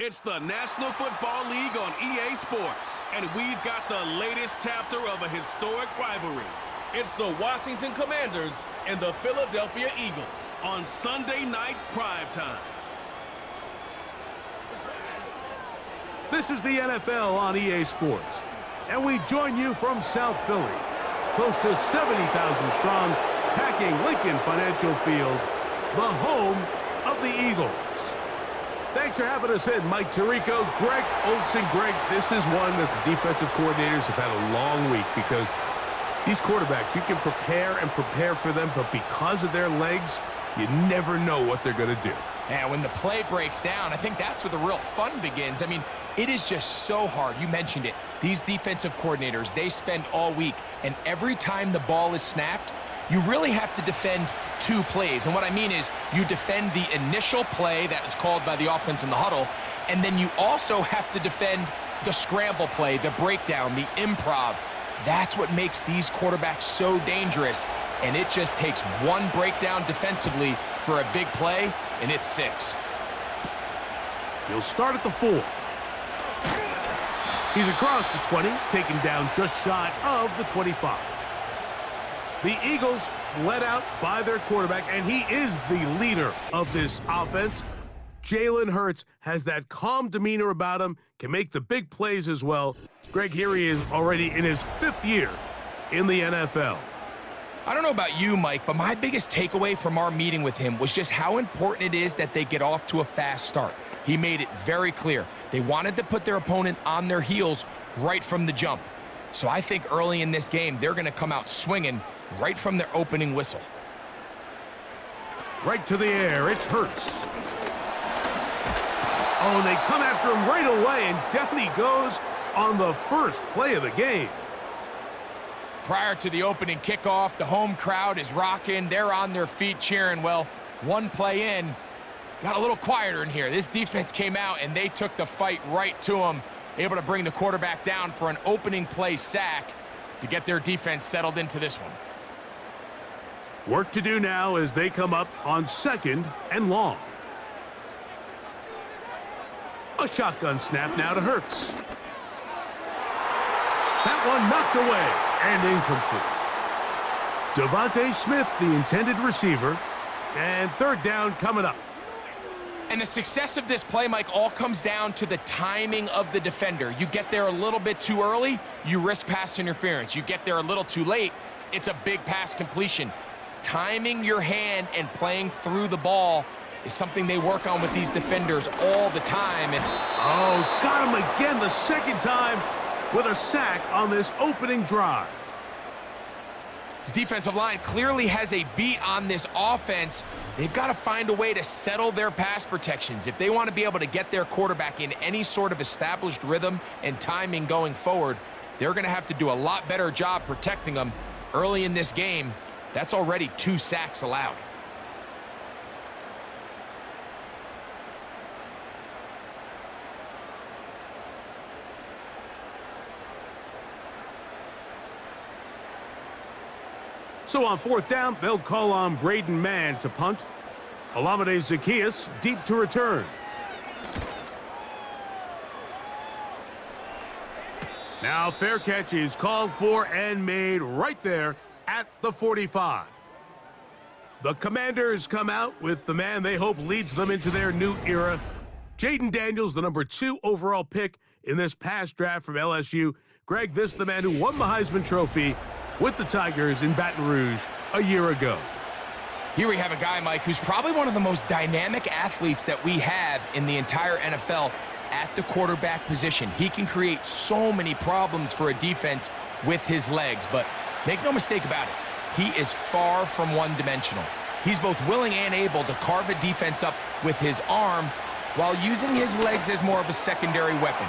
It's the National Football League on EA Sports, and we've got the latest chapter of a historic rivalry. It's the Washington Commanders and the Philadelphia Eagles on Sunday night primetime. This is the NFL on EA Sports, and we join you from South Philly, close to 70,000 strong, packing Lincoln Financial Field, the home of the Eagles. Thanks for having us in, Mike Tirico, Greg Olson. Greg, this is one that the defensive coordinators have had a long week because these quarterbacks, you can prepare for them, but because of their legs, you never know what they're going to do. And when the play breaks down, I think that's where the real fun begins. I mean, it is just so hard. You mentioned it. These defensive coordinators, they spend all week, and every time the ball is snapped, you really have to defend two plays. And what I mean is you defend the initial play that was called by the offense in the huddle, and then you also have to defend the scramble play, the breakdown, the improv. That's what makes these quarterbacks so dangerous, and it just takes one breakdown defensively for a big play, and it's 6. He'll start at the 4. He's across the 20, taken down just shy of the 25. The Eagles led out by their quarterback, and he is the leader of this offense. Jalen Hurts has that calm demeanor about him, can make the big plays as well. Greg, here he is already in his 5th year in the NFL. I don't know about you, Mike, but my biggest takeaway from our meeting with him was just how important it is that they get off to a fast start. He made it very clear. They wanted to put their opponent on their heels right from the jump. So I think early in this game, they're going to come out swinging right from their opening whistle. Right to the air, it's Hurts. Oh, and they come after him right away, and down he goes on the first play of the game. Prior to the opening kickoff, the home crowd is rocking. They're on their feet cheering. Well, one play in, got a little quieter in here. This defense came out, and they took the fight right to him, able to bring the quarterback down for an opening play sack to get their defense settled into this one. Work to do now as they come up on 2nd and long. A shotgun snap now to Hurts. That one knocked away and incomplete. Devontae Smith, the intended receiver, and 3rd down coming up. And the success of this play, Mike, all comes down to the timing of the defender. You get there a little bit too early, you risk pass interference. You get there a little too late, it's a big pass completion. Timing your hand and playing through the ball is something they work on with these defenders all the time. And oh, got him again the 2nd time with a sack on this opening drive. This defensive line clearly has a beat on this offense. They've got to find a way to settle their pass protections. If they want to be able to get their quarterback in any sort of established rhythm and timing going forward, they're going to have to do a lot better job protecting them early in this game. That's already 2 sacks allowed. So on 4th down, they'll call on Braden Mann to punt. Olamide Zaccheaus deep to return. Now fair catch is called for and made right there at the 45. The Commanders come out with the man they hope leads them into their new era. Jaden Daniels, the number 2 overall pick in this past draft from LSU. Greg, this is the man who won the Heisman Trophy with the Tigers in Baton Rouge a year ago. Here we have a guy, Mike, who's probably one of the most dynamic athletes that we have in the entire NFL at the quarterback position. He can create so many problems for a defense with his legs, but make no mistake about it, he is far from one-dimensional. He's both willing and able to carve a defense up with his arm while using his legs as more of a secondary weapon.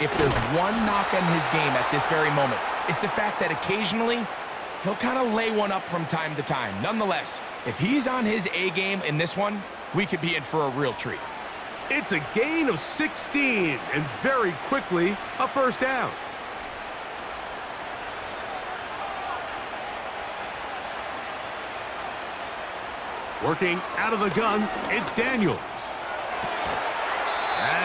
If there's one knock on his game at this very moment, it's the fact that occasionally he'll kind of lay one up from time to time. Nonetheless, if he's on his A game in this one, we could be in for a real treat. It's a gain of 16, and very quickly, a 1st down. Working out of the gun, it's Daniels.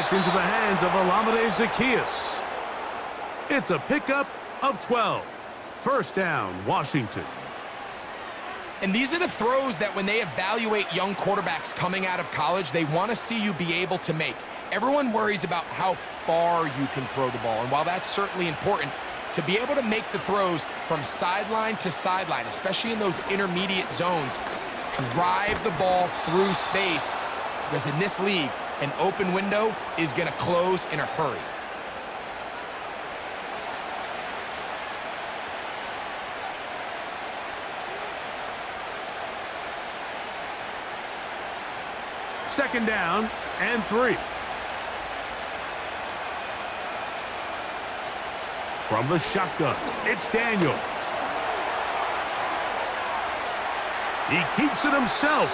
gets into the hands of Olamide Zacchaeus. It's a pickup of 12. First down, Washington. And these are the throws that when they evaluate young quarterbacks coming out of college, they want to see you be able to make. Everyone worries about how far you can throw the ball. And while that's certainly important, to be able to make the throws from sideline to sideline, especially in those intermediate zones, drive the ball through space, because in this league, an open window is going to close in a hurry. Second down and 3. From the shotgun, it's Daniels. He keeps it himself.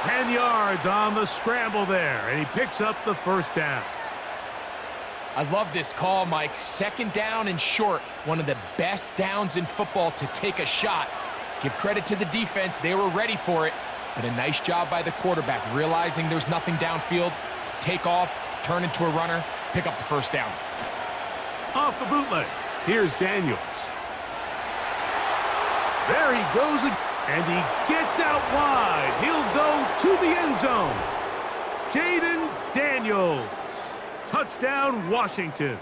10 yards on the scramble there, and he picks up the first down. I love this call, Mike. Second down and short, one of the best downs in football to take a shot. Give credit to the defense. They were ready for it. But a nice job by the quarterback, realizing there's nothing downfield, take off, turn into a runner, pick up the first down. Off the bootleg, here's Daniels. There he goes, and he gets out wide. He'll go to the end zone. Jaden Daniels. Touchdown, Washington.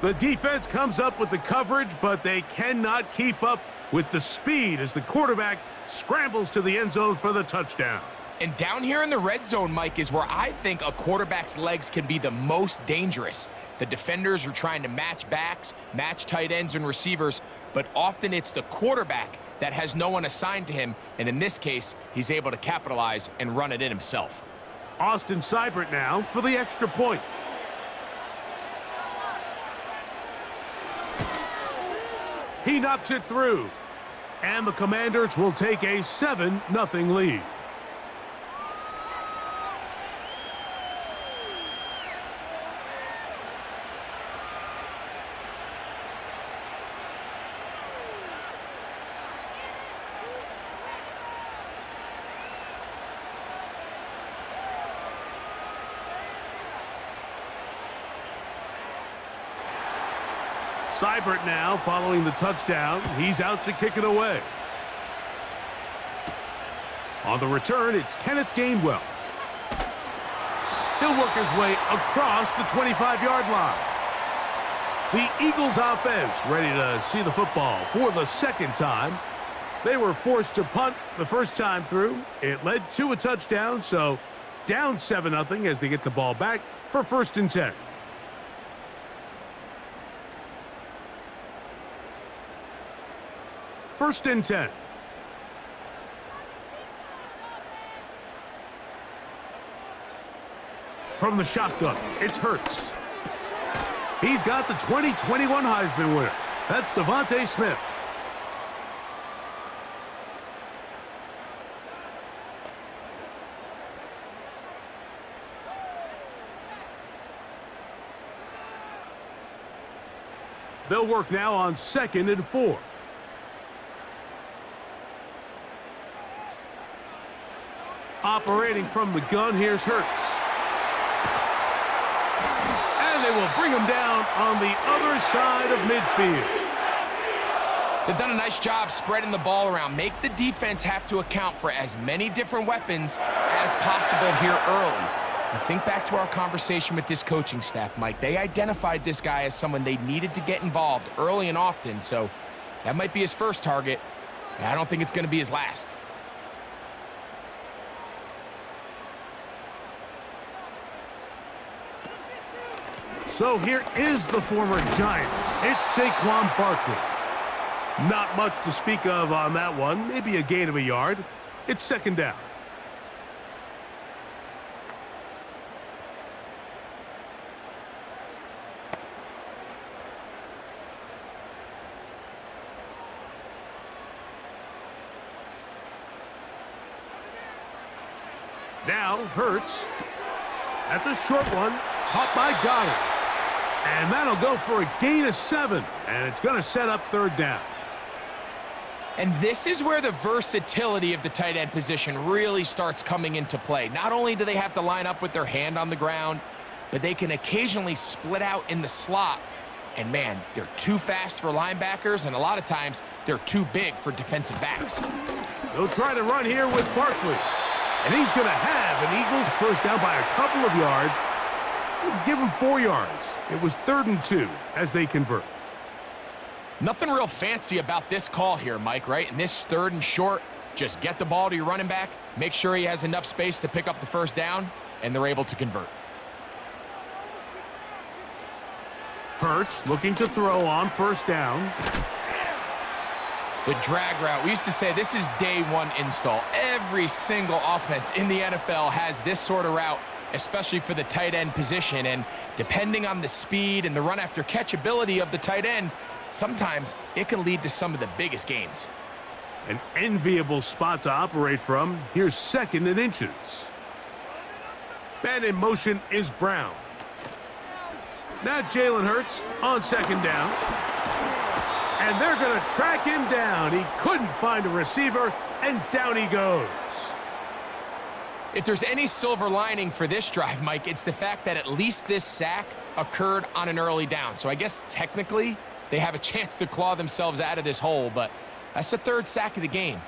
The defense comes up with the coverage, but they cannot keep up with the speed as the quarterback scrambles to the end zone for the touchdown. And down here in the red zone, Mike, is where I think a quarterback's legs can be the most dangerous. The defenders are trying to match backs, match tight ends and receivers, but often it's the quarterback that has no one assigned to him, and in this case, he's able to capitalize and run it in himself. Austin Seibert now for the extra point. He knocks it through. And the Commanders will take a 7-0 lead. Seibert now following the touchdown. He's out to kick it away. On the return, it's Kenneth Gainwell. He'll work his way across the 25-yard line. The Eagles offense ready to see the football for the second time. They were forced to punt the first time through. It led to a touchdown, so down 7-0 as they get the ball back for 1st and 10. First and 10. From the shotgun, it's Hurts. He's got the 2021 Heisman winner. That's Devontae Smith. They'll work now on 2nd and 4. Operating from the gun, here's Hurts. And they will bring him down on the other side of midfield. They've done a nice job spreading the ball around. Make the defense have to account for as many different weapons as possible here early. Now think back to our conversation with this coaching staff, Mike. They identified this guy as someone they needed to get involved early and often, so that might be his first target. I don't think it's going to be his last. So here is the former Giant. It's Saquon Barkley. Not much to speak of on that one. Maybe a gain of a yard. It's 2nd down. Now Hurts. That's a short one. Caught by Goddard. And that'll go for a gain of 7. And it's going to set up 3rd down. And this is where the versatility of the tight end position really starts coming into play. Not only do they have to line up with their hand on the ground, but they can occasionally split out in the slot. And man, they're too fast for linebackers, and a lot of times they're too big for defensive backs. They'll try to run here with Barkley. And he's going to have an Eagles first down by a couple of yards. Give him 4 yards. It was 3rd and 2 as they convert. Nothing real fancy about this call here, Mike, right? In this 3rd and short, just get the ball to your running back, make sure he has enough space to pick up the first down, and they're able to convert. Hurts looking to throw on first down. The drag route. We used to say this is day one install. Every single offense in the NFL has this sort of route, especially for the tight end position. And depending on the speed and the run after catch ability of the tight end, sometimes it can lead to some of the biggest gains. An enviable spot to operate from. Here's 2nd and inches. Man in motion is Brown. Now Jalen Hurts on 2nd down. And they're going to track him down. He couldn't find a receiver, and down he goes. If there's any silver lining for this drive, Mike, it's the fact that at least this sack occurred on an early down. So I guess technically they have a chance to claw themselves out of this hole, but that's the 3rd sack of the game.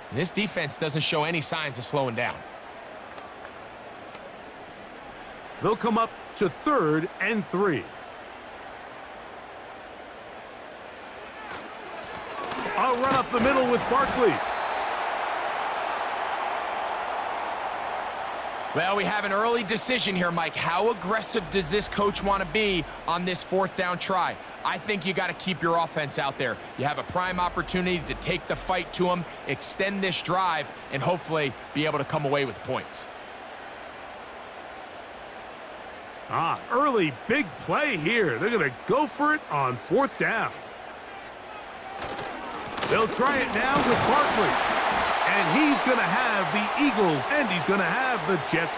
And this defense doesn't show any signs of slowing down. They'll come up to 3rd and 3. I'll run up the middle with Barkley. Well, we have an early decision here, Mike. How aggressive does this coach want to be on this 4th down try? I think you got to keep your offense out there. You have a prime opportunity to take the fight to them, extend this drive, and hopefully be able to come away with points. Early big play here. They're going to go for it on 4th down. They'll try it now with Barkley. And he's going to have the Eagles, and he's going to have the Jets.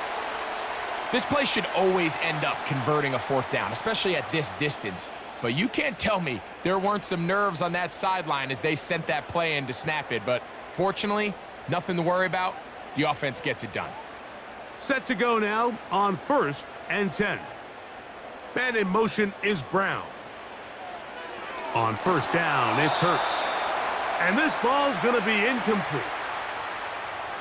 This play should always end up converting a 4th down, especially at this distance. But you can't tell me there weren't some nerves on that sideline as they sent that play in to snap it. But fortunately, nothing to worry about. The offense gets it done. Set to go now on 1st and 10. Man in motion is Brown. On 1st down, it's Hurts. And this ball's going to be incomplete.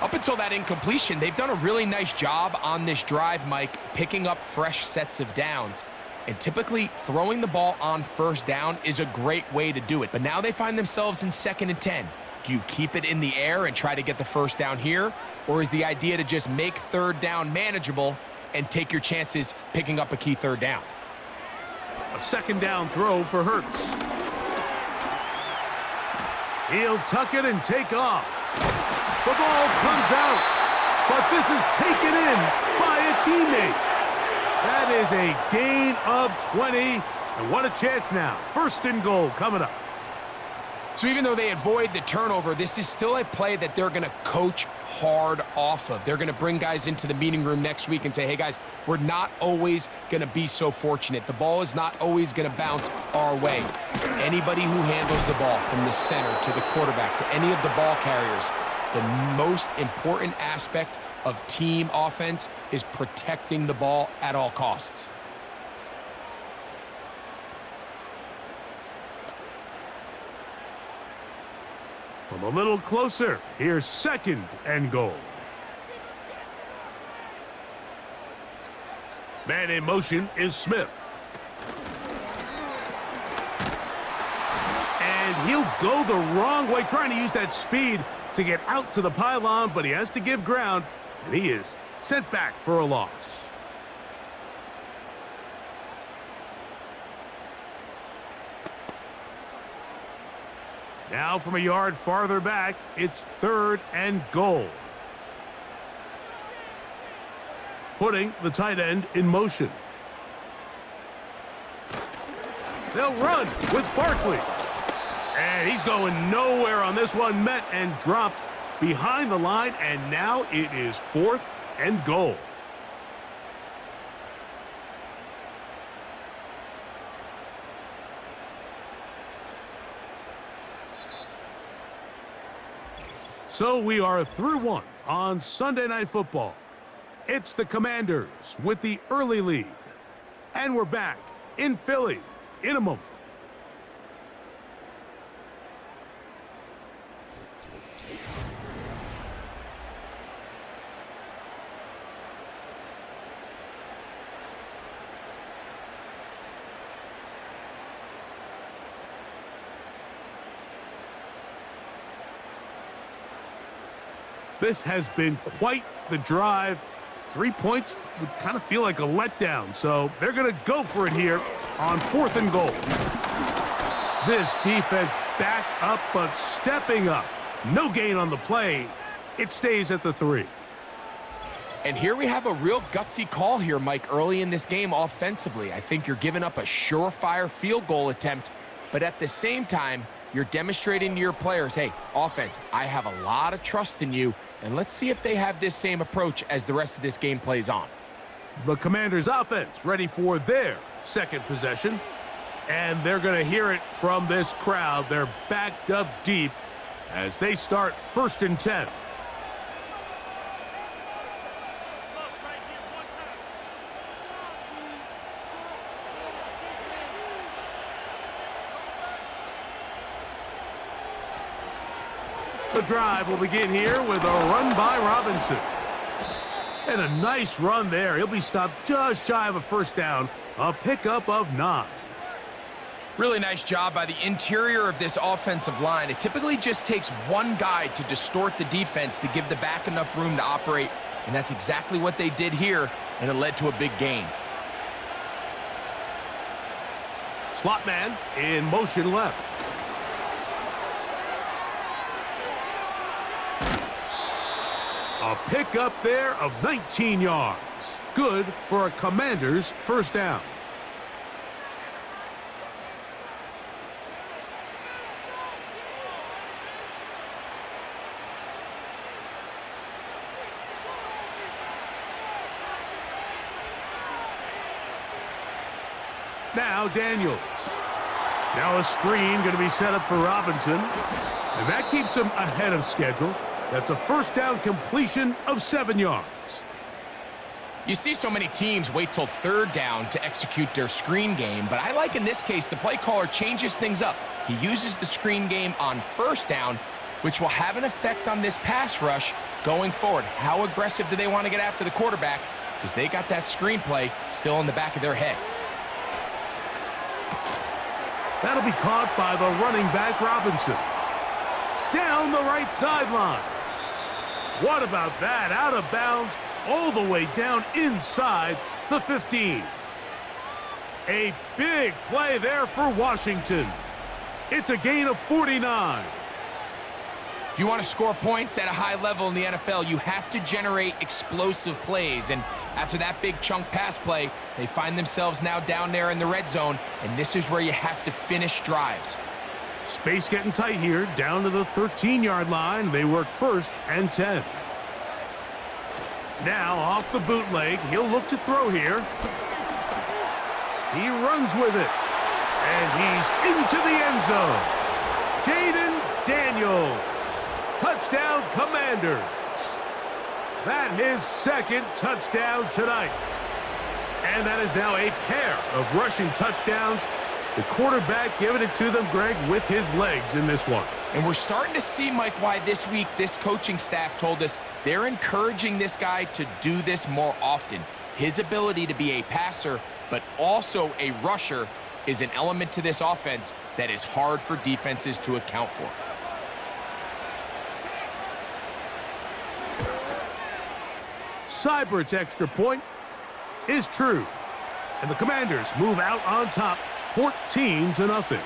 Up until that incompletion, they've done a really nice job on this drive, Mike, picking up fresh sets of downs. And typically, throwing the ball on 1st down is a great way to do it. But now they find themselves in 2nd and 10. Do you keep it in the air and try to get the first down here? Or is the idea to just make 3rd down manageable and take your chances picking up a key 3rd down? A 2nd down throw for Hurts. He'll tuck it and take off. The ball comes out, but this is taken in by a teammate. That is a gain of 20, and what a chance now. 1st and goal coming up. So even though they avoid the turnover, this is still a play that they're going to coach hard off of. They're going to bring guys into the meeting room next week and say, hey, guys, we're not always going to be so fortunate. The ball is not always going to bounce our way. Anybody who handles the ball from the center to the quarterback to any of the ball carriers, the most important aspect of team offense is protecting the ball at all costs. From a little closer, here's 2nd and goal. Man in motion is Smith. And he'll go the wrong way, trying to use that speed to get out to the pylon, but he has to give ground, and he is sent back for a loss. Now from a yard farther back, it's 3rd and goal. Putting the tight end in motion. They'll run with Barkley. And he's going nowhere on this one. Met and dropped behind the line, and now it is 4th and goal. So we are through one on Sunday Night Football. It's the Commanders with the early lead. And we're back in Philly in a moment. This has been quite the drive. 3 points would kind of feel like a letdown, so they're going to go for it here on 4th and goal. This defense back up, but stepping up. No gain on the play. It stays at the 3. And here we have a real gutsy call here, Mike, early in this game offensively. I think you're giving up a surefire field goal attempt, but at the same time, you're demonstrating to your players, hey, offense, I have a lot of trust in you, and let's see if they have this same approach as the rest of this game plays on. The Commanders' offense ready for their second possession, and they're going to hear it from this crowd. They're backed up deep as they start 1st and 10. The drive will begin here with a run by Robinson. And a nice run there. He'll be stopped just shy of a first down. A pickup of 9. Really nice job by the interior of this offensive line. It typically just takes one guy to distort the defense to give the back enough room to operate, and that's exactly what they did here, and it led to a big gain. Slot man in motion left. A pickup there of 19 yards. Good for a Commanders' first down. Now Daniels. Now a screen going to be set up for Robinson. And that keeps him ahead of schedule. That's a first down completion of 7 yards. You see so many teams wait till 3rd down to execute their screen game, but I like in this case the play caller changes things up. He uses the screen game on 1st down, which will have an effect on this pass rush going forward. How aggressive do they want to get after the quarterback? Because they got that screen play still in the back of their head. That'll be caught by the running back, Robinson. Down the right sideline. What about that? Out of bounds, all the way down inside the 15. A big play there for Washington. It's a gain of 49. If you want to score points at a high level in the NFL, you have to generate explosive plays. And after that big chunk pass play, they find themselves now down there in the red zone, and this is where you have to finish drives. Space getting tight here, down to the 13-yard line. They work 1st and 10. Now off the bootleg, he'll look to throw here. He runs with it, and he's into the end zone. Jaden Daniels, touchdown Commanders. That his 2nd touchdown tonight. And that is now a pair of rushing touchdowns. The quarterback giving it to them, Greg, with his legs in this one. And we're starting to see, Mike, why this week this coaching staff told us they're encouraging this guy to do this more often. His ability to be a passer, but also a rusher, is an element to this offense that is hard for defenses to account for. Seibert's extra point is true. And the Commanders move out on top 14-0.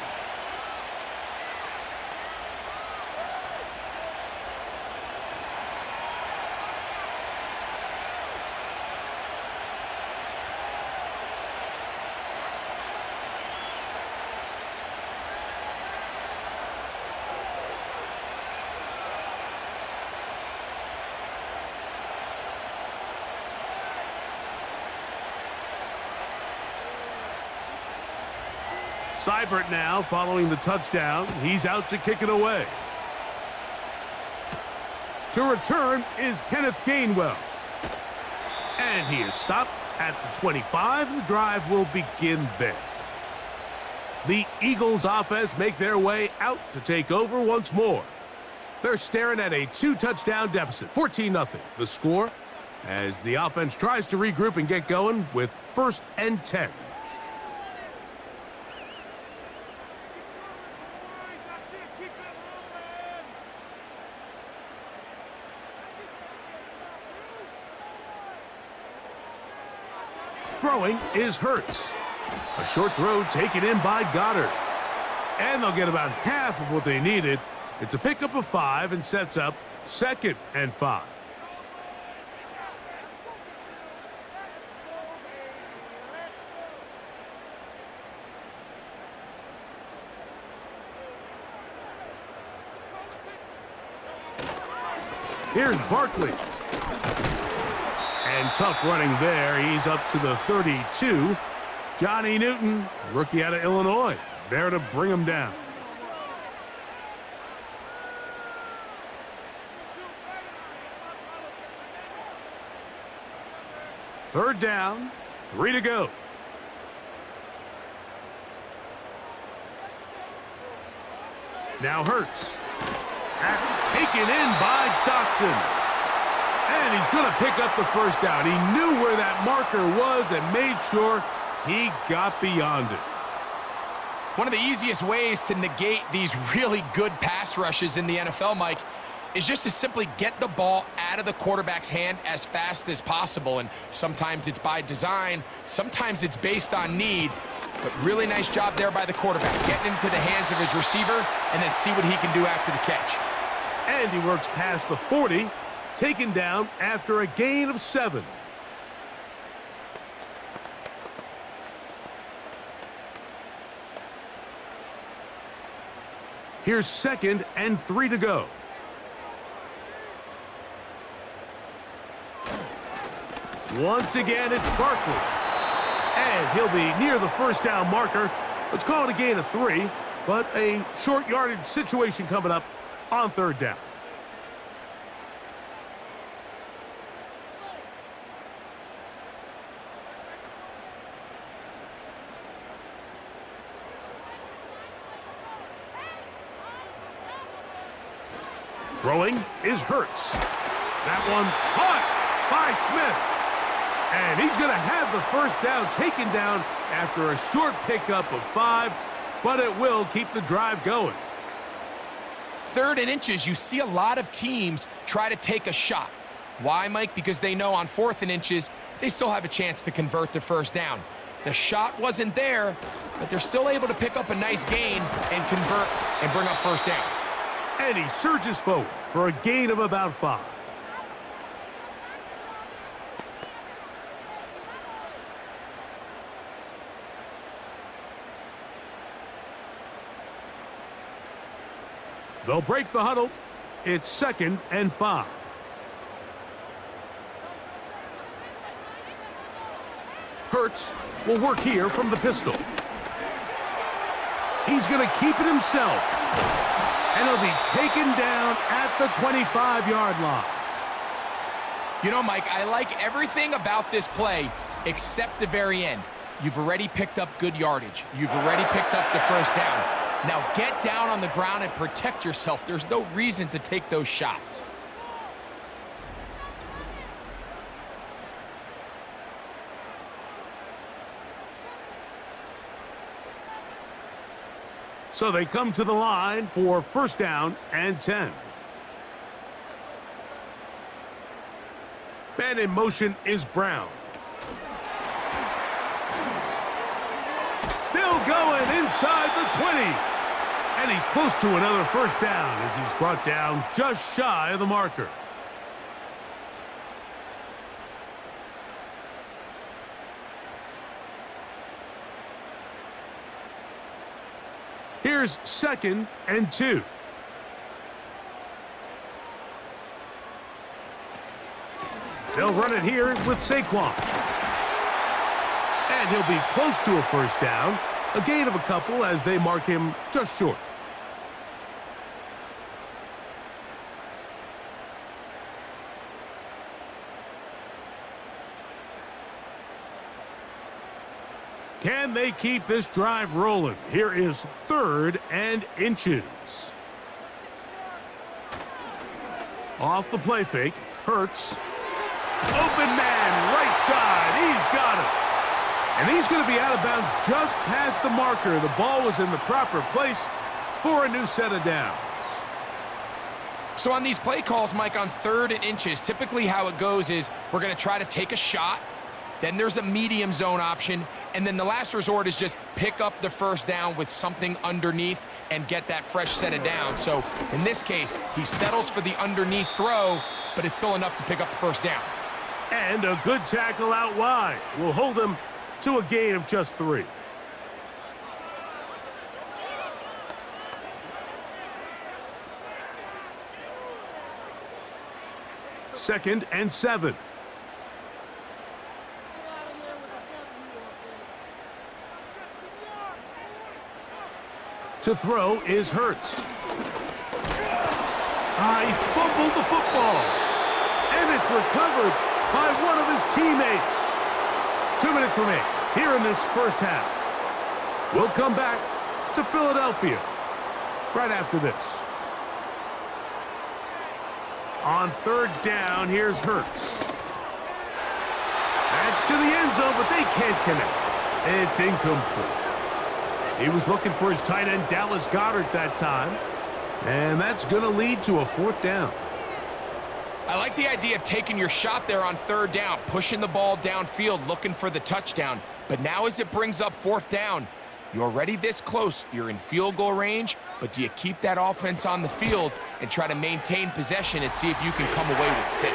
Seibert now following the touchdown. He's out to kick it away. To return is Kenneth Gainwell. And he is stopped At the 25, the drive will begin there. The Eagles offense make their way out to take over once more. They're staring at a 2-touchdown deficit, 14-0. The score as the offense tries to regroup and get going with 1st and 10. Throwing is Hurts. A short throw taken in by Goddard. And they'll get about half of what they needed. It's a pickup of 5 and sets up 2nd and 5. Here's Barkley. And tough running there. He's up to the 32. Johnny Newton, rookie out of Illinois, there to bring him down. Third down, 3 to go. Now Hurts. That's taken in by Dotson. And he's going to pick up the first down. He knew where that marker was and made sure he got beyond it. One of the easiest ways to negate these really good pass rushes in the NFL, Mike, is just to simply get the ball out of the quarterback's hand as fast as possible. And sometimes it's by design, sometimes it's based on need. But really nice job there by the quarterback, getting into the hands of his receiver and then see what he can do after the catch. And he works past the 40, taken down after a gain of 7. Here's 2nd and 3 to go. Once again, it's Barkley. And he'll be near the first down marker. Let's call it a gain of 3, but a short yardage situation coming up on 3rd down. Throwing is Hurts. That one caught by Smith. And he's going to have the first down taken down after a short pickup of 5, but it will keep the drive going. 3rd and inches, you see a lot of teams try to take a shot. Why, Mike? Because they know on 4th and inches, they still have a chance to convert the first down. The shot wasn't there, but they're still able to pick up a nice gain and convert and bring up first down. And he surges forward for a gain of about 5. They'll break the huddle. It's 2nd and 5. Hurts will work here from the pistol. He's going to keep it himself. And he'll be taken down at the 25-yard line. You know, Mike, I like everything about this play except the very end. You've already picked up good yardage. You've already picked up the first down. Now get down on the ground and protect yourself. There's no reason to take those shots. So they come to the line for 1st down and 10. Man in motion is Brown. Still going inside the 20. And he's close to another first down as he's brought down just shy of the marker. Here's 2nd and 2. They'll run it here with Saquon. And he'll be close to a first down. A gain of a couple as they mark him just short. Can they keep this drive rolling? Here is 3rd and inches. Off the play fake. Hurts. Open man, right side. He's got it. And he's going to be out of bounds just past the marker. The ball was in the proper place for a new set of downs. So on these play calls, Mike, on 3rd and inches, typically how it goes is we're going to try to take a shot. Then there's a medium zone option. And then the last resort is just pick up the first down with something underneath and get that fresh set of downs. So in this case, he settles for the underneath throw, but it's still enough to pick up the first down. And a good tackle out wide will hold him to a gain of just 3. Second and 7. To throw is Hurts. He fumbled the football. And it's recovered by one of his teammates. 2 minutes remain here in this first half. We'll come back to Philadelphia right after this. On 3rd down, here's Hurts. That's to the end zone, but they can't connect. It's incomplete. He was looking for his tight end, Dallas Goedert, that time. And that's going to lead to a 4th down. I like the idea of taking your shot there on 3rd down, pushing the ball downfield, looking for the touchdown. But now as it brings up 4th down, you're already this close. You're in field goal range, but do you keep that offense on the field and try to maintain possession and see if you can come away with 6?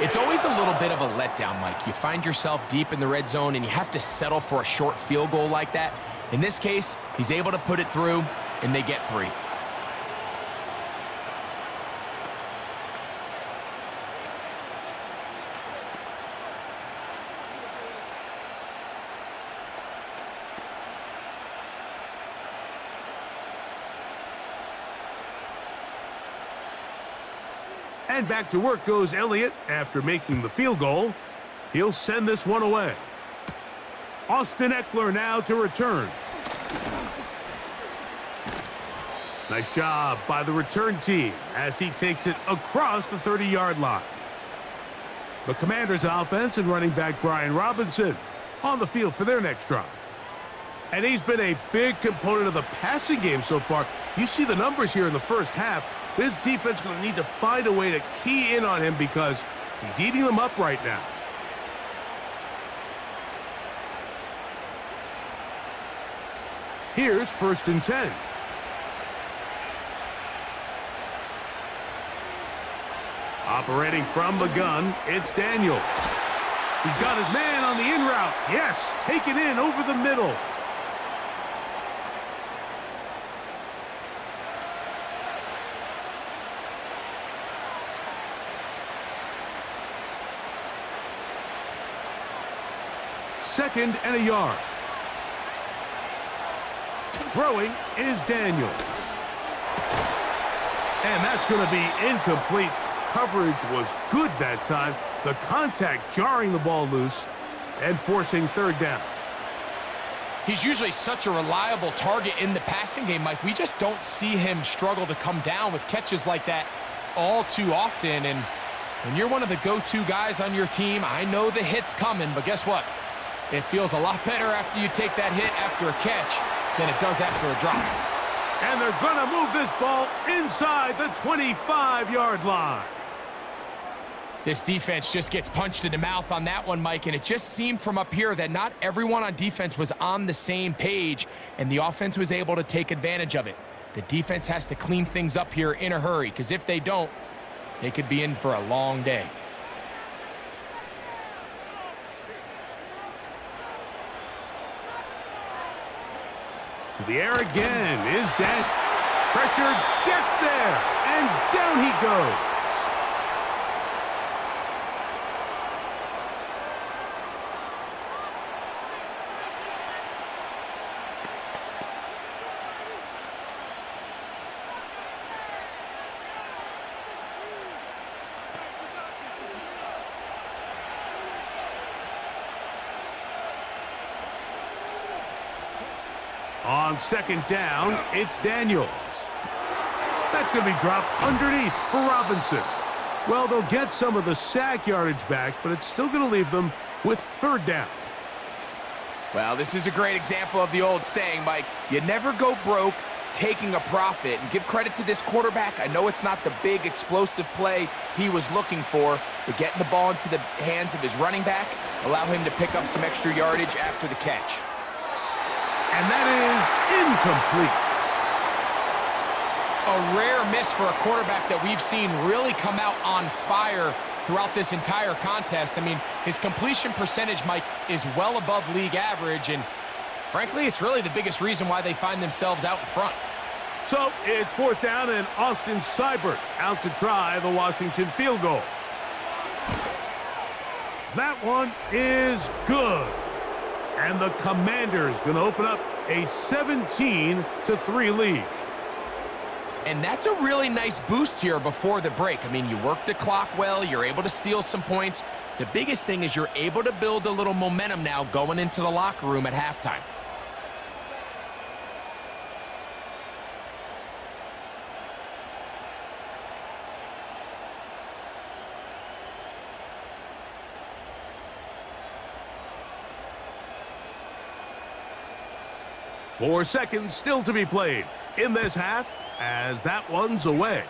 It's always a little bit of a letdown, Mike. You find yourself deep in the red zone and you have to settle for a short field goal like that. In this case, he's able to put it through, and they get 3. And back to work goes Elliott after making the field goal. He'll send this one away. Austin Eckler now to return. Nice job by the return team as he takes it across the 30-yard line. The Commanders' offense and running back Brian Robinson on the field for their next drive. And he's been a big component of the passing game so far. You see the numbers here in the first half. This defense is going to need to find a way to key in on him because he's eating them up right now. Here's 1st and 10. Operating from the gun, it's Daniels. He's got his man on the in route. Yes, taken in over the middle. Second and a yard. Throwing is Daniels. And that's going to be incomplete. Coverage was good that time. The contact jarring the ball loose and forcing 3rd down. He's usually such a reliable target in the passing game, Mike. We just don't see him struggle to come down with catches like that all too often. And when you're one of the go-to guys on your team, I know the hit's coming, but guess what? It feels a lot better after you take that hit after a catch than it does after a drop. And they're going to move this ball inside the 25-yard line. This defense just gets punched in the mouth on that one, Mike, and it just seemed from up here that not everyone on defense was on the same page, and the offense was able to take advantage of it. The defense has to clean things up here in a hurry, because if they don't, they could be in for a long day. To the air again is Dan. Pressure gets there, and down he goes. On second down, it's Daniels. That's going to be dropped underneath for Robinson. Well, they'll get some of the sack yardage back, but it's still going to leave them with third down. Well, this is a great example of the old saying, Mike, you never go broke taking a profit. And give credit to this quarterback. I know it's not the big explosive play he was looking for, but getting the ball into the hands of his running back allow him to pick up some extra yardage after the catch. And that is incomplete. A rare miss for a quarterback that we've seen really come out on fire throughout this entire contest. I mean, his completion percentage, Mike, is well above league average, and frankly, it's really the biggest reason why they find themselves out in front. So it's fourth down, and Austin Seibert out to try the Washington field goal. That one is good. And the Commanders going to open up a 17-3 lead. And that's a really nice boost here before the break. I mean, you work the clock well, you're able to steal some points. The biggest thing is you're able to build a little momentum now going into the locker room at halftime. Four seconds still to be played in this half as that one's away.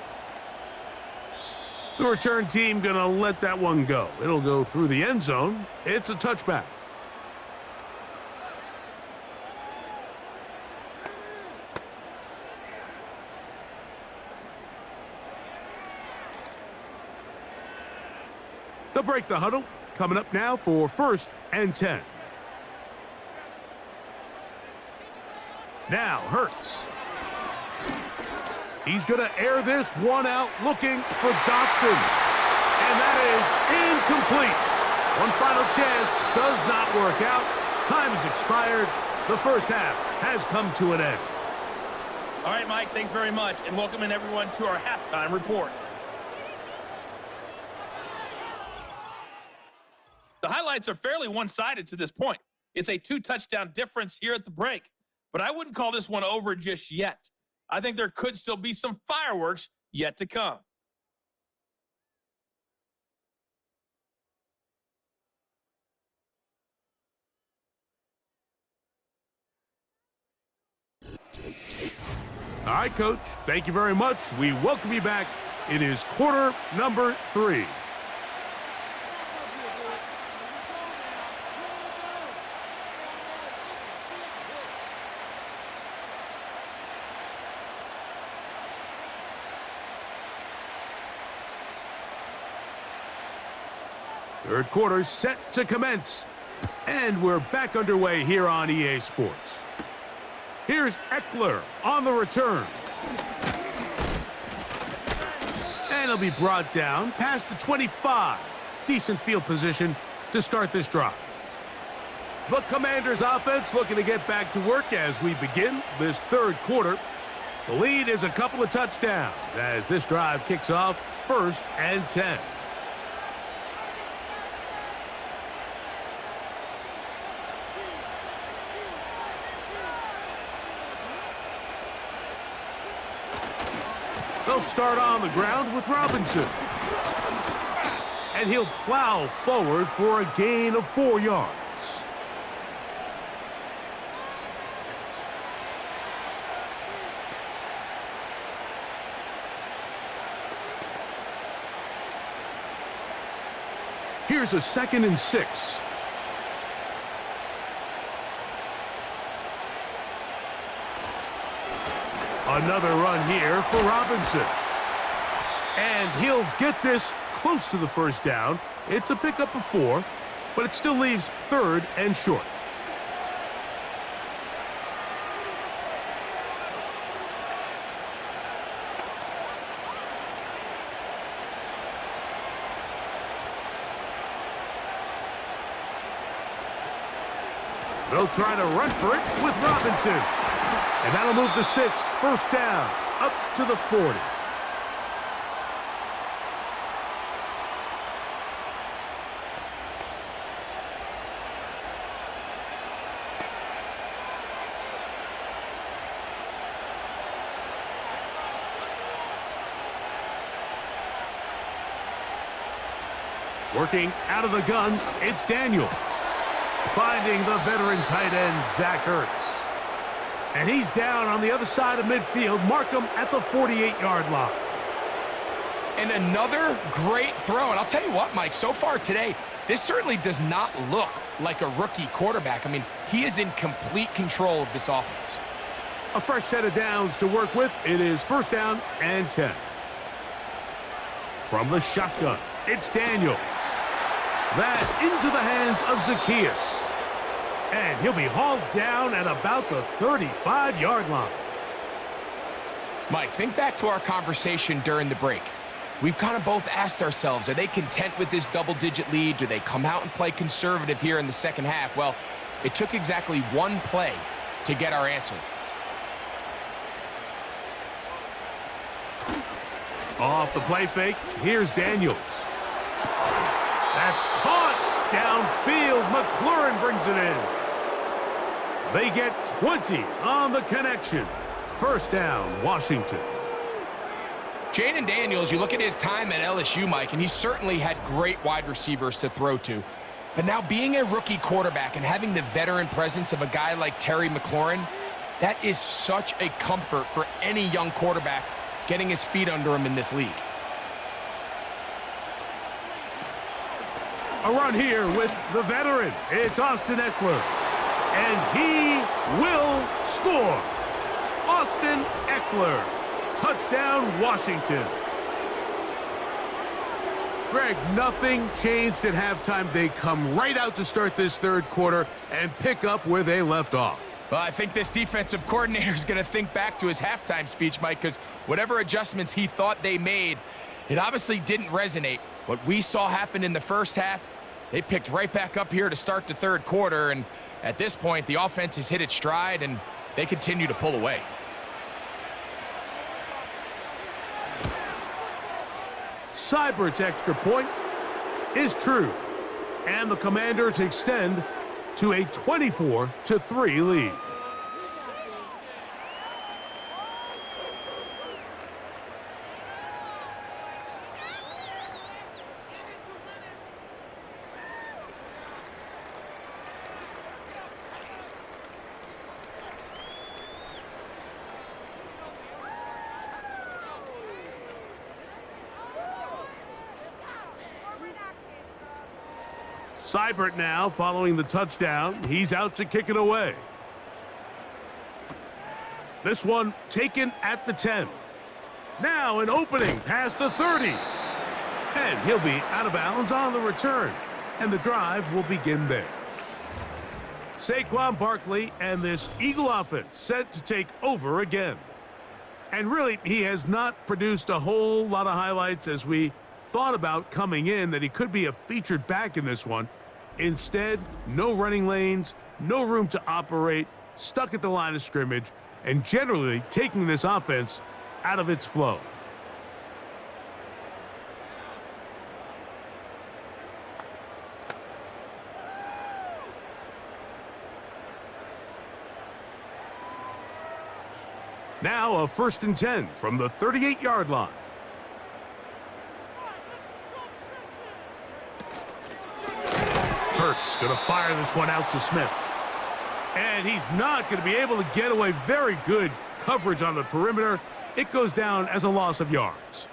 The return team going to let that one go. It'll go through the end zone. It's a touchback. They'll break the huddle. Coming up now for 1st and 10. Now, Hurts. He's going to air this one out looking for Dotson. And that is incomplete. One final chance does not work out. Time has expired. The first half has come to an end. All right, Mike, thanks very much. And welcoming everyone to our halftime report. The highlights are fairly one-sided to this point. It's a 2-touchdown difference here at the break. But I wouldn't call this one over just yet. I think there could still be some fireworks yet to come. All right, Coach. Thank you very much. We welcome you back. It is quarter number 3. Third quarter set to commence. And we're back underway here on EA Sports. Here's Eckler on the return. And he'll be brought down past the 25. Decent field position to start this drive. The Commanders offense looking to get back to work as we begin this third quarter. The lead is a couple of touchdowns as this drive kicks off 1st and 10. They'll start on the ground with Robinson. And he'll plow forward for a gain of 4 yards. Here's a 2nd and 6. Another run here for Robinson. And he'll get this close to the first down. It's a pickup of 4, but it still leaves 3rd and short. They'll try to run for it with Robinson. And that'll move the sticks. 1st down, up to the 40. Working out of the gun, it's Daniels. Finding the veteran tight end, Zach Ertz. And he's down on the other side of midfield. Mark him at the 48-yard line. And another great throw. And I'll tell you what, Mike, so far today, this certainly does not look like a rookie quarterback. I mean, he is in complete control of this offense. A fresh set of downs to work with. It is 1st down and 10. From the shotgun, it's Daniels. That's into the hands of Zacchaeus. And he'll be hauled down at about the 35-yard line. Mike, think back to our conversation during the break. We've kind of both asked ourselves, are they content with this double-digit lead? Do they come out and play conservative here in the second half? Well, it took exactly one play to get our answer. Off the play fake, here's Daniels. That's caught downfield. McLaurin brings it in. They get 20 on the connection. 1st down, Washington. Jaden Daniels, you look at his time at LSU, Mike, and he certainly had great wide receivers to throw to. But now being a rookie quarterback and having the veteran presence of a guy like Terry McLaurin, that is such a comfort for any young quarterback getting his feet under him in this league. A run here with the veteran. It's Austin Eckler. And he will score. Austin Eckler. Touchdown, Washington. Greg, nothing changed at halftime. They come right out to start this 3rd quarter and pick up where they left off. Well, I think this defensive coordinator is going to think back to his halftime speech, Mike, because whatever adjustments he thought they made, it obviously didn't resonate. What we saw happen in the first half, they picked right back up here to start the 3rd quarter, and at this point, the offense has hit its stride, and they continue to pull away. Seibert's extra point is true, and the Commanders extend to a 24-3 lead. Seibert now following the touchdown. He's out to kick it away. This one taken at the 10. Now an opening past the 30. And he'll be out of bounds on the return. And the drive will begin there. Saquon Barkley and this Eagle offense set to take over again. And really, he has not produced a whole lot of highlights as we thought about coming in that he could be a featured back in this one. Instead, no running lanes, no room to operate, stuck at the line of scrimmage, and generally taking this offense out of its flow. Now a 1st and 10 from the 38-yard line. Hurts going to fire this one out to Smith. And he's not going to be able to get away. Very good coverage on the perimeter. It goes down as a loss of yards.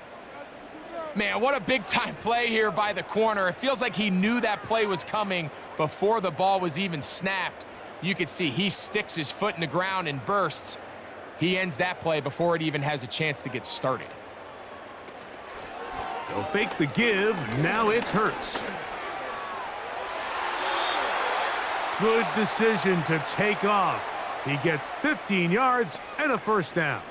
Man, what a big-time play here by the corner. It feels like he knew that play was coming before the ball was even snapped. You can see he sticks his foot in the ground and bursts. He ends that play before it even has a chance to get started. They'll fake the give. Now it's Hurts. Good decision to take off. He gets 15 yards and a 1st down.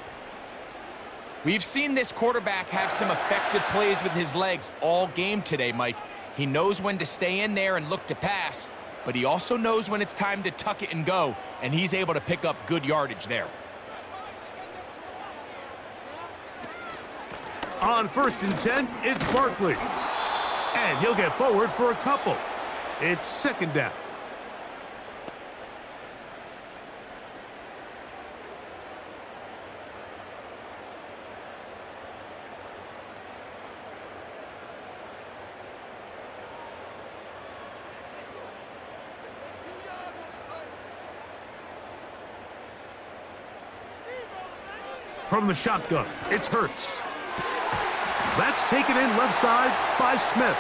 We've seen this quarterback have some effective plays with his legs all game today, Mike. He knows when to stay in there and look to pass, but he also knows when it's time to tuck it and go, and he's able to pick up good yardage there. On 1st and 10, it's Barkley. And he'll get forward for a couple. It's 2nd down. From the shotgun, it's Hurts. That's taken in left side by Smith.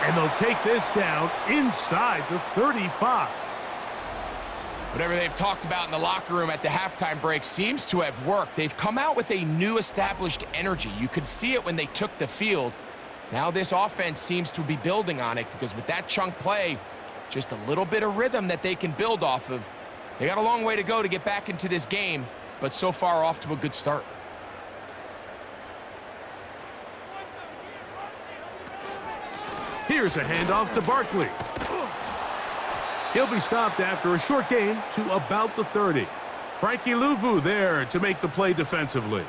And they'll take this down inside the 35. Whatever they've talked about in the locker room at the halftime break seems to have worked. They've come out with a new established energy. You could see it when they took the field. Now this offense seems to be building on it because with that chunk play, just a little bit of rhythm that they can build off of. They got a long way to go to get back into this game, but so far off to a good start. Here's a handoff to Barkley. He'll be stopped after a short gain to about the 30. Frankie Louvu there to make the play defensively.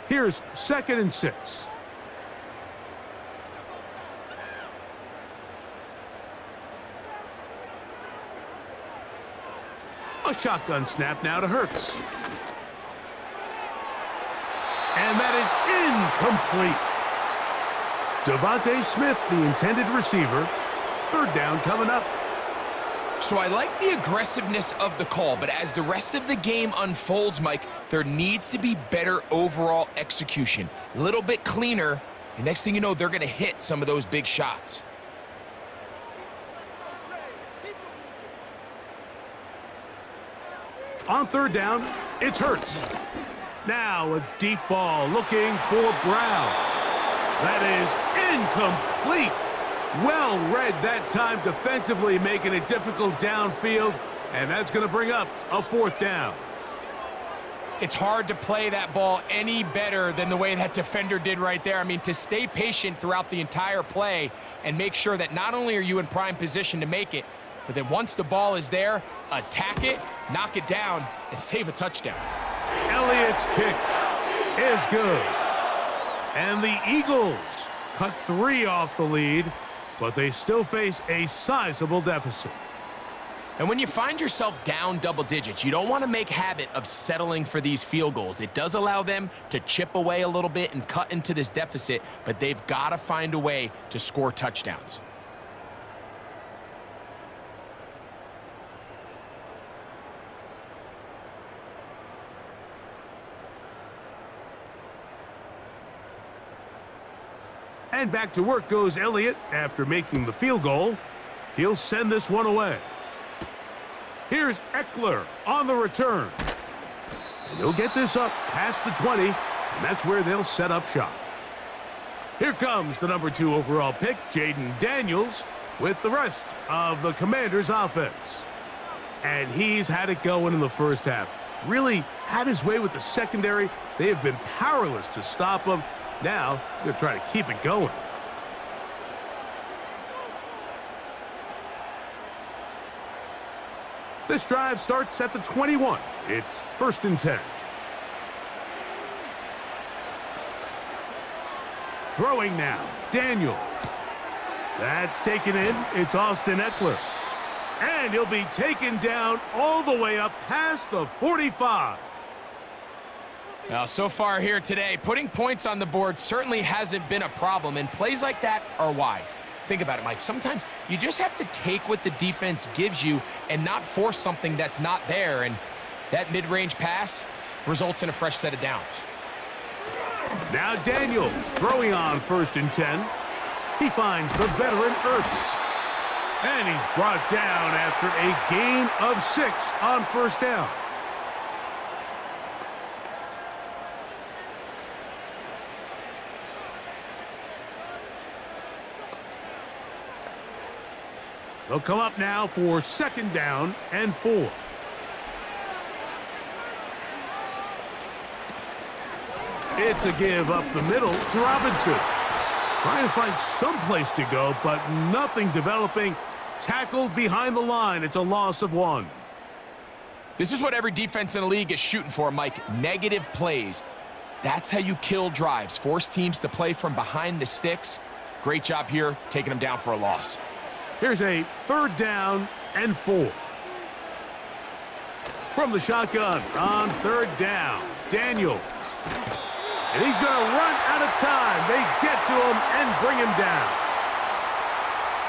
Here's 2nd and 6. A shotgun snap now to Hurts. And that is incomplete. Devontae Smith, the intended receiver. 3rd down coming up. So I like the aggressiveness of the call, but as the rest of the game unfolds, Mike, there needs to be better overall execution. A little bit cleaner, and next thing you know, they're going to hit some of those big shots. On 3rd down, it's Hurts. Now a deep ball looking for Brown. That is incomplete. Well read that time defensively, making it difficult downfield, and that's going to bring up a 4th down. It's hard to play that ball any better than the way that defender did right there. I mean, to stay patient throughout the entire play and make sure that not only are you in prime position to make it, but then once the ball is there, attack it, knock it down, and save a touchdown. Elliott's kick is good. And the Eagles cut 3 off the lead, but they still face a sizable deficit. And when you find yourself down double digits, you don't want to make habit of settling for these field goals. It does allow them to chip away a little bit and cut into this deficit, but they've got to find a way to score touchdowns. And back to work goes Elliott after making the field goal. He'll send this one away. Here's Eckler on the return. And he'll get this up past the 20, and that's where they'll set up shop. Here comes the number 2 overall pick, Jaden Daniels, with the rest of the Commanders' offense. And he's had it going in the first half. Really had his way with the secondary. They have been powerless to stop him. Now, they're going to try to keep it going. This drive starts at the 21. It's 1st and 10. Throwing now, Daniels. That's taken in. It's Austin Eckler. And he'll be taken down all the way up past the 45. Now, so far here today, putting points on the board certainly hasn't been a problem, and plays like that are why. Think about it, Mike. Sometimes you just have to take what the defense gives you and not force something that's not there, and that mid-range pass results in a fresh set of downs. Now Daniels throwing on 1st and 10. He finds the veteran Ertz. And he's brought down after a gain of 6 on 1st down. They'll come up now for 2nd down and 4. It's a give up the middle to Robinson. Trying to find some place to go, but nothing developing. Tackled behind the line. It's a loss of 1. This is what every defense in the league is shooting for, Mike. Negative plays. That's how you kill drives. Force teams to play from behind the sticks. Great job here, taking them down for a loss. Here's a 3rd down and 4. From the shotgun on 3rd down, Daniels. And he's going to run out of time. They get to him and bring him down.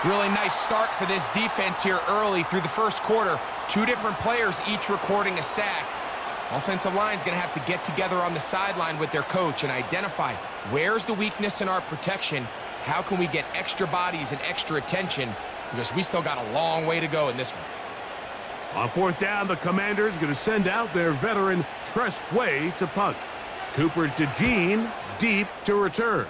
Really nice start for this defense here early through the first quarter. Two different players each recording a sack. Offensive line's going to have to get together on the sideline with their coach and identify where's the weakness in our protection. How can we get extra bodies and extra attention? Because we still got a long way to go in this one. On fourth down, the Commanders going to send out their veteran Tress Way to punt. Cooper DeJean deep to return.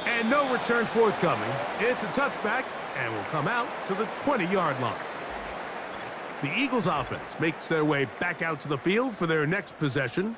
And no return forthcoming. It's a touchback and will come out to the 20-yard line. The Eagles offense makes their way back out to the field for their next possession.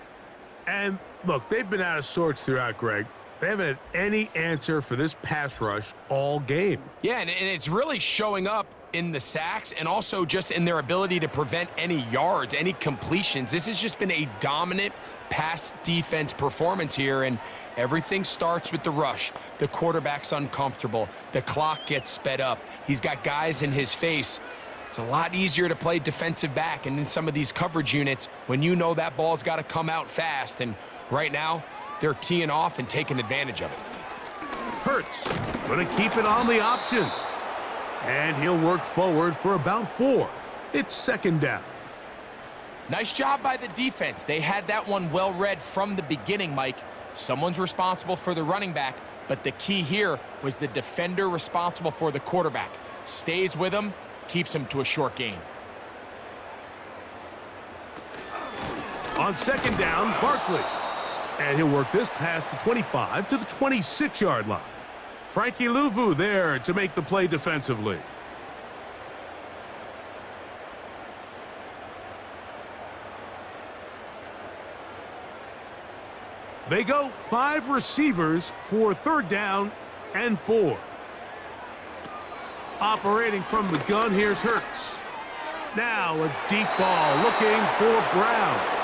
And look, they've been out of sorts throughout, Greg. They haven't had any answer for this pass rush all game. Yeah, and it's really showing up in the sacks and also just in their ability to prevent any yards, any completions. This has just been a dominant pass defense performance here, and everything starts with the rush. The quarterback's uncomfortable. The clock gets sped up. He's got guys in his face. It's a lot easier to play defensive back and in some of these coverage units when you know that ball's got to come out fast. And right now, they're teeing off and taking advantage of it. Hurts going to keep it on the option. And he'll work forward for about 4. It's second down. Nice job by the defense. They had that one well read from the beginning, Mike. Someone's responsible for the running back, but the key here was the defender responsible for the quarterback. Stays with him, keeps him to a short gain. On second down, Barkley. And he'll work this past the 25 to the 26-yard line. Frankie Louvu there to make the play defensively. They go 5 receivers for third down and 4. Operating from the gun, here's Hurts. Now a deep ball looking for Brown.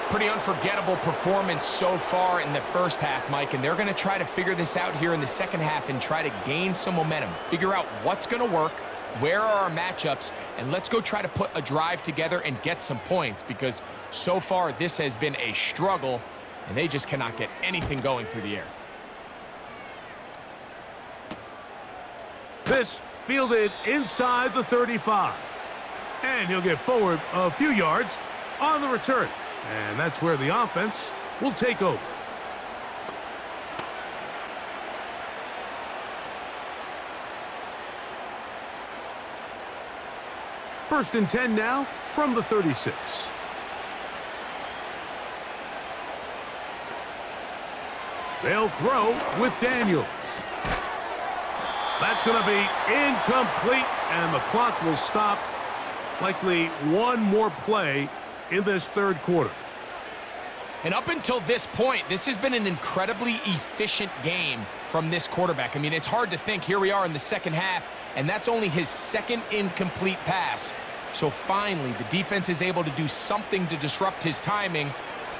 Pretty unforgettable performance so far in the first half, Mike, and they're going to try to figure this out here in the second half and try to gain some momentum, figure out what's going to work, where are our matchups, and let's go try to put a drive together and get some points, because so far this has been a struggle, and they just cannot get anything going through the air. This fielded inside the 35. And he'll get forward a few yards on the return. And that's where the offense will take over. First and 10 now from the 36. They'll throw with Daniels. That's going to be incomplete, and the clock will stop. Likely one more play in this third quarter. And up until this point, this has been an incredibly efficient game from this quarterback. I mean, it's hard to think. Here we are in the second half, and that's only his second incomplete pass. So finally, the defense is able to do something to disrupt his timing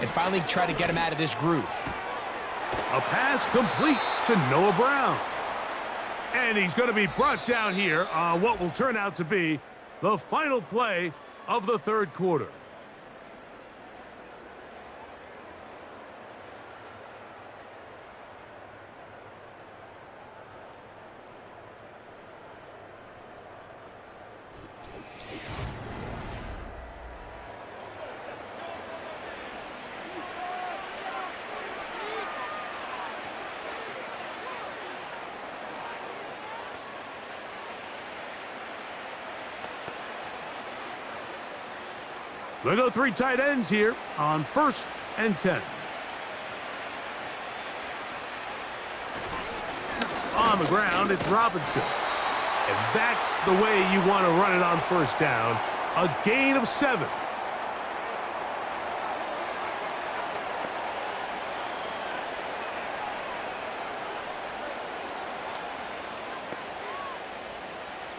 and finally try to get him out of this groove. A pass complete to Noah Brown. And he's going to be brought down here on what will turn out to be the final play of the third quarter. They go 3 tight ends here on first and 10. On the ground, it's Robinson. And that's the way you want to run it on first down. A gain of 7.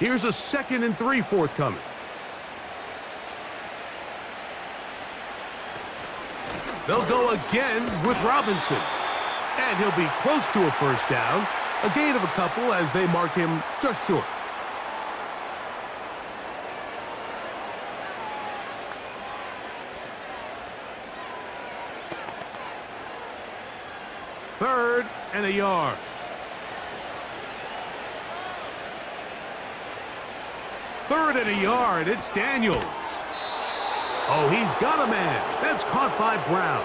Here's a 2nd and 3 forthcoming. They'll go again with Robinson. And he'll be close to a first down. A gain of a couple as they mark him just short. 3rd and a yard. Third and a yard. It's Daniels. Oh, he's got a man. That's caught by Brown.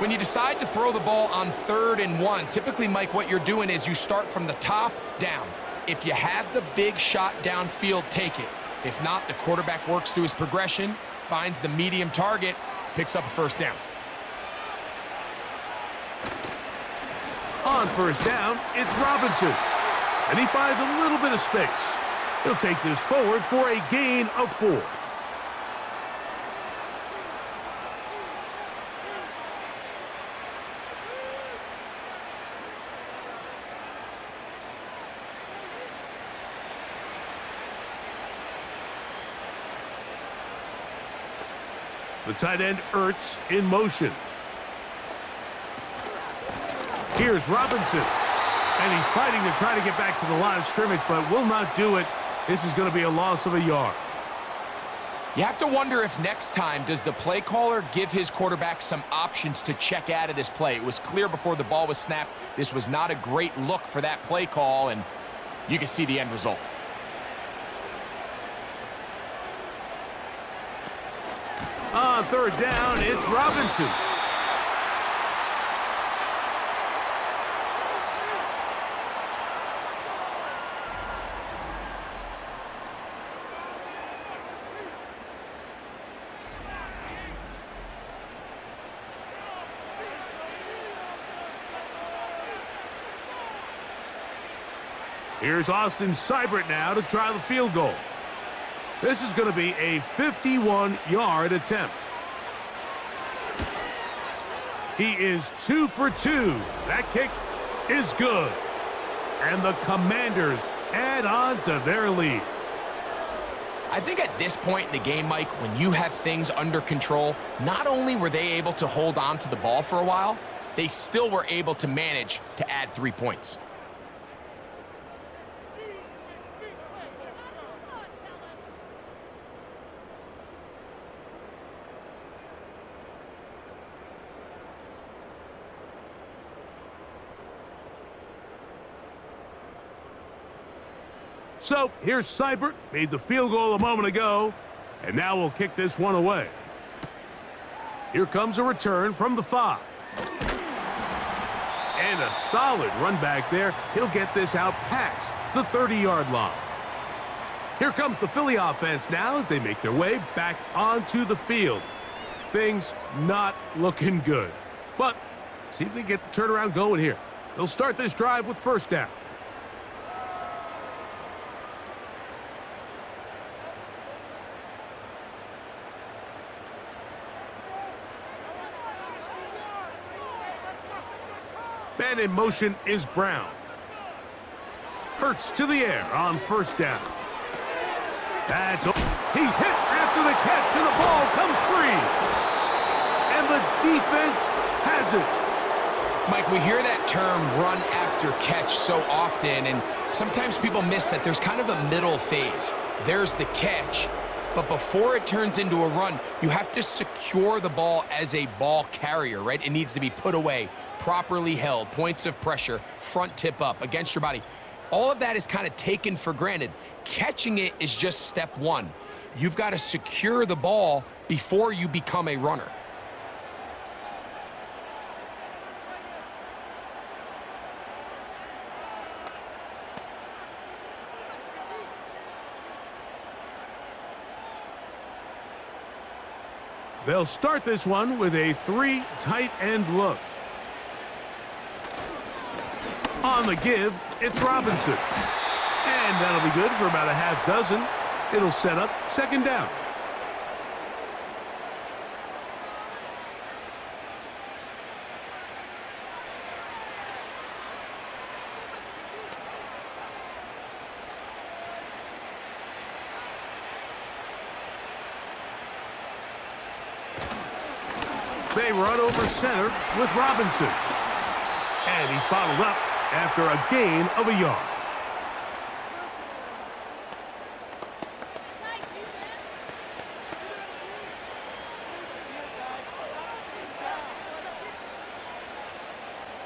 When you decide to throw the ball on 3rd and 1, typically, Mike, what you're doing is you start from the top down. If you have the big shot downfield, take it. If not, the quarterback works through his progression, finds the medium target, picks up a 1st down. On 1st down, it's Robinson. And he finds a little bit of space. He'll take this forward for a gain of 4. The tight end, Its, in motion. Here's Robinson. And he's fighting to try to get back to the line of scrimmage, but will not do it. This is going to be a loss of a yard. You have to wonder if next time, does the play caller give his quarterback some options to check out of this play? It was clear before the ball was snapped, this was not a great look for that play call, and you can see the end result. On 3rd down, it's Robinson. Here's Austin Seibert now to try the field goal. This is going to be a 51-yard attempt. He is 2 for 2. That kick is good. And the Commanders add on to their lead. I think at this point in the game, Mike, when you have things under control, not only were they able to hold on to the ball for a while, they still were able to manage to add 3 points. So here's Seibert, made the field goal a moment ago, and now we'll kick this one away. Here comes a return from the 5. And a solid run back there. He'll get this out past the 30-yard line. Here comes the Philly offense now as they make their way back onto the field. Things not looking good. But see if they get the turnaround going here. They'll start this drive with 1st down. And in motion is Brown. Hurts to the air on 1st down. He's hit after the catch, and the ball comes free. And the defense has it. Mike, we hear that term run after catch so often, and sometimes people miss that there's kind of a middle phase. There's the catch, but before it turns into a run, you have to secure the ball as a ball carrier, right? It needs to be put away, properly held, points of pressure, front tip up against your body. All of that is kind of taken for granted. Catching it is just step 1. You've got to secure the ball before you become a runner. They'll start this one with a 3 tight end look. On the give, it's Robinson. And that'll be good for about a half dozen. It'll set up 2nd down. They run over center with Robinson. And he's bottled up after a gain of a yard.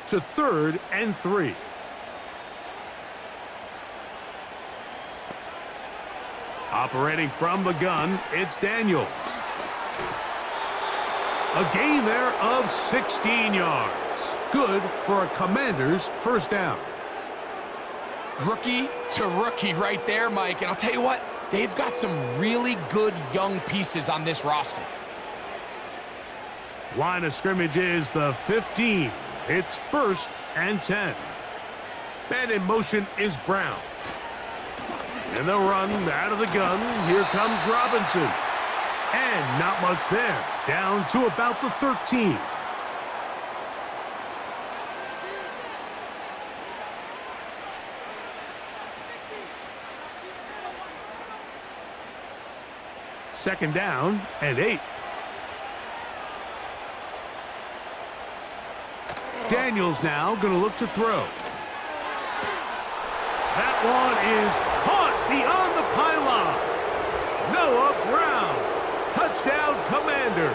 to 3rd and 3. Operating from the gun, it's Daniels. A gain there of 16 yards. Good for a Commanders first down. Rookie to rookie right there, Mike. And I'll tell you what, they've got some really good young pieces on this roster. Line of scrimmage is the 15. It's 1st and 10. Man in motion is Brown. And they'll run out of the gun. Here comes Robinson. And not much there. Down to about the 13. Second down and 8. Daniels now going to look to throw. That one is caught beyond the pylon. Noah Brown. Touchdown, Commanders.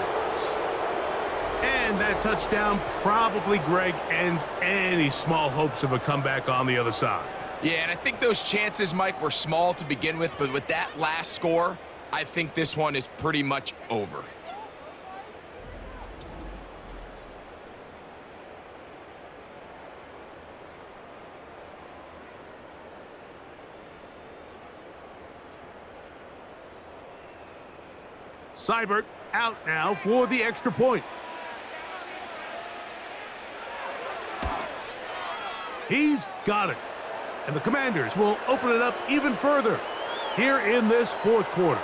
And that touchdown probably, Greg, ends any small hopes of a comeback on the other side. Yeah, and I think those chances, Mike, were small to begin with, but with that last score, I think this one is pretty much over. Seibert out now for the extra point. He's got it. And the Commanders will open it up even further here in this 4th quarter.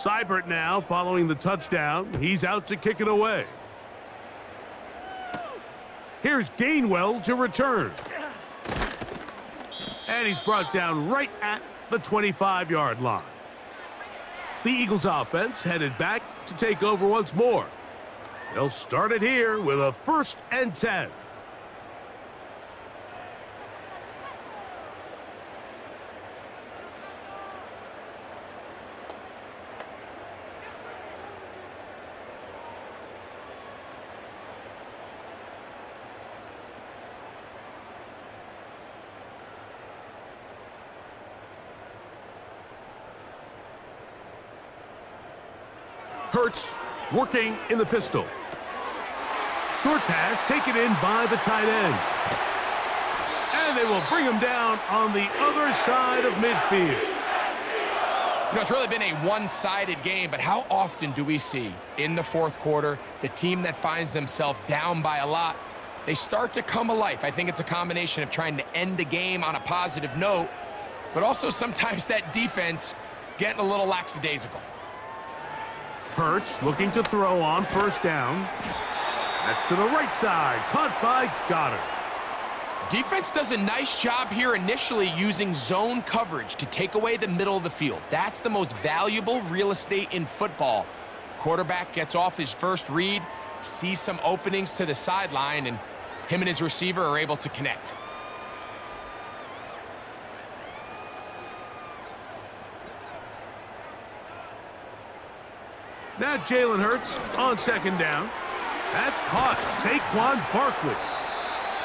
Seibert now following the touchdown. He's out to kick it away. Here's Gainwell to return. And he's brought down right at the 25-yard line. The Eagles offense headed back to take over once more. They'll start it here with a 1st and 10. Hurts working in the pistol. Short pass taken in by the tight end. And they will bring him down on the other side of midfield. You know, it's really been a one-sided game, but how often do we see in the 4th quarter the team that finds themselves down by a lot, they start to come alive? I think it's a combination of trying to end the game on a positive note, but also sometimes that defense getting a little lackadaisical. Hurts looking to throw on 1st down. That's to the right side, caught by Goddard. Defense does a nice job here initially using zone coverage to take away the middle of the field. That's the most valuable real estate in football. Quarterback gets off his first read, sees some openings to the sideline, and him and his receiver are able to connect. Now Jalen Hurts on 2nd down. That's caught. Saquon Barkley.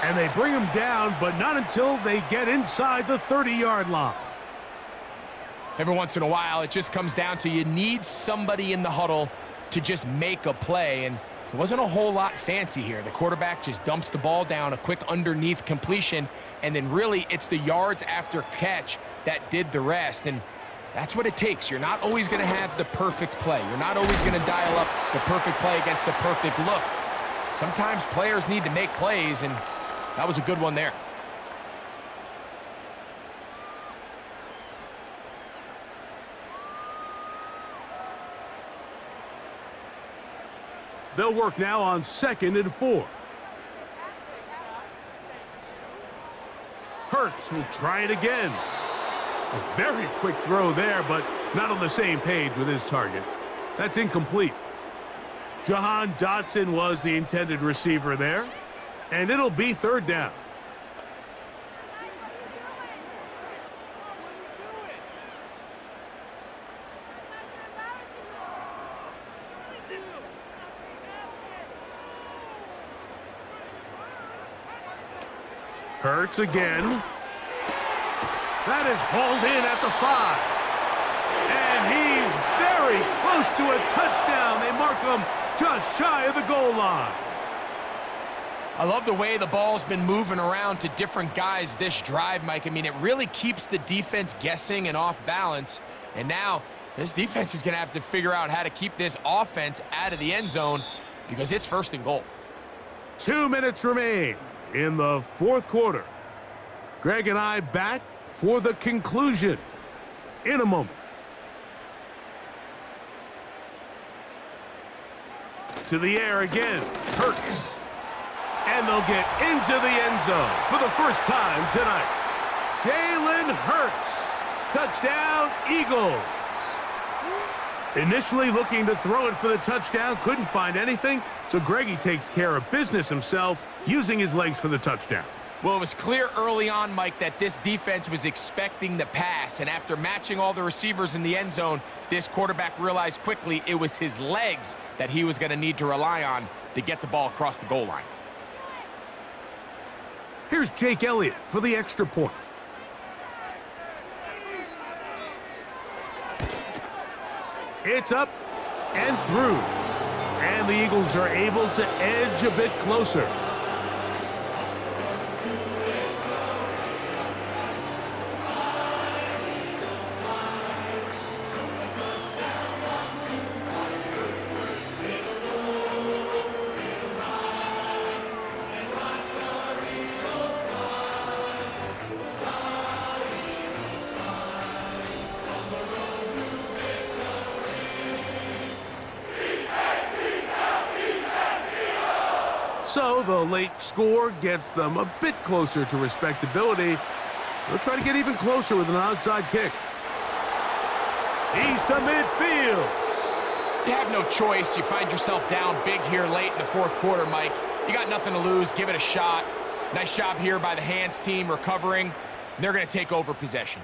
And they bring him down, but not until they get inside the 30-yard line. Every once in a while, it just comes down to you need somebody in the huddle to just make a play, and it wasn't a whole lot fancy here. The quarterback just dumps the ball down, a quick underneath completion, and then really it's the yards after catch that did the rest, and that's what it takes. You're not always going to have the perfect play. You're not always going to dial up the perfect play against the perfect look. Sometimes players need to make plays, and that was a good one there. They'll work now on 2nd and 4. Hurts will try it again. A very quick throw there, but not on the same page with his target. That's incomplete. Jahan Dotson was the intended receiver there, and it'll be third down. Hurts again. That is hauled in at the 5. And he's very close to a touchdown. They mark him just shy of the goal line. I love the way the ball's been moving around to different guys this drive, Mike. I mean, it really keeps the defense guessing and off balance. And now this defense is going to have to figure out how to keep this offense out of the end zone because it's first and goal. 2 minutes remain in the fourth quarter. Greg and I back for the conclusion in a moment. To the air again, Hurts. And they'll get into the end zone for the first time tonight. Jalen Hurts. Touchdown, Eagles. Initially looking to throw it for the touchdown, couldn't find anything, so Greggy takes care of business himself, using his legs for the touchdown. Well, it was clear early on, Mike, that this defense was expecting the pass, and after matching all the receivers in the end zone, this quarterback realized quickly it was his legs that he was going to need to rely on to get the ball across the goal line. Here's Jake Elliott for the extra point. It's up and through. And the Eagles are able to edge a bit closer. So the late score gets them a bit closer to respectability. They'll try to get even closer with an outside kick. He's to midfield. You have no choice. You find yourself down big here late in the fourth quarter, Mike. You got nothing to lose. Give it a shot. Nice job here by the hands team recovering. They're going to take over possession.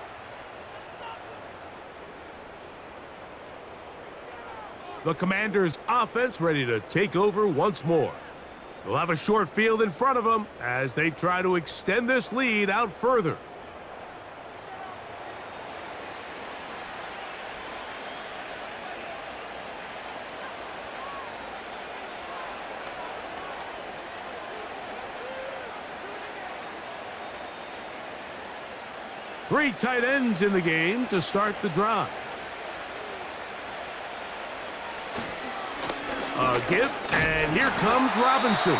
The Commanders' offense ready to take over once more. They'll have a short field in front of them as they try to extend this lead out further. Three tight ends in the game to start the drive. A give, and here comes Robinson.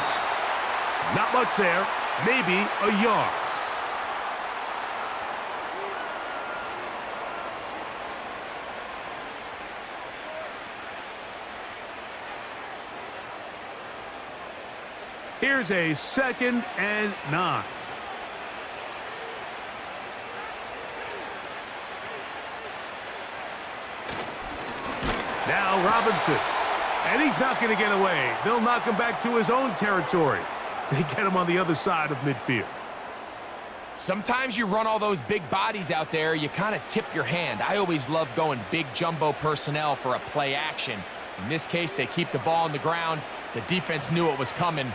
Not much there, maybe a yard. Here's a 2nd and 9. Now Robinson. And he's not going to get away. They'll knock him back to his own territory. They get him on the other side of midfield. Sometimes you run all those big bodies out there, you kind of tip your hand. I always love going big jumbo personnel for a play action. In this case, they keep the ball on the ground. The defense knew it was coming,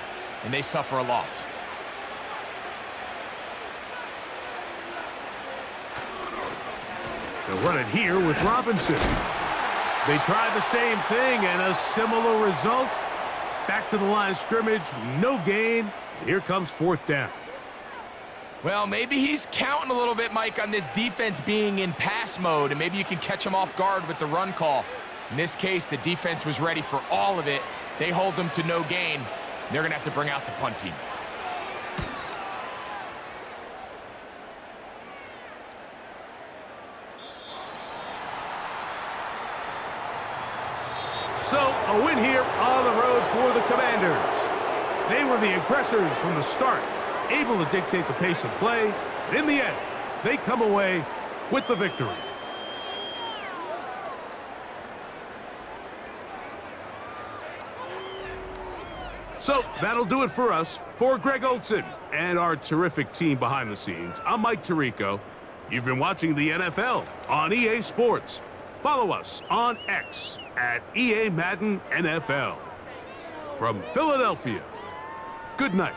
and they suffer a loss. They'll run it here with Robinson. They try the same thing and a similar result. Back to the line of scrimmage, no gain. Here comes 4th down. Well, maybe he's counting a little bit, Mike, on this defense being in pass mode, and maybe you can catch him off guard with the run call. In this case, the defense was ready for all of it. They hold them to no gain. They're going to have to bring out the punt team. So, a win here on the road for the Commanders. They were the aggressors from the start, able to dictate the pace of play, In the end, they come away with the victory. So that'll do it for us. For Greg Olson and our terrific team behind the scenes, I'm Mike Tirico. You've been watching the NFL on EA Sports. Follow us on X at EA Madden NFL. From Philadelphia, good night.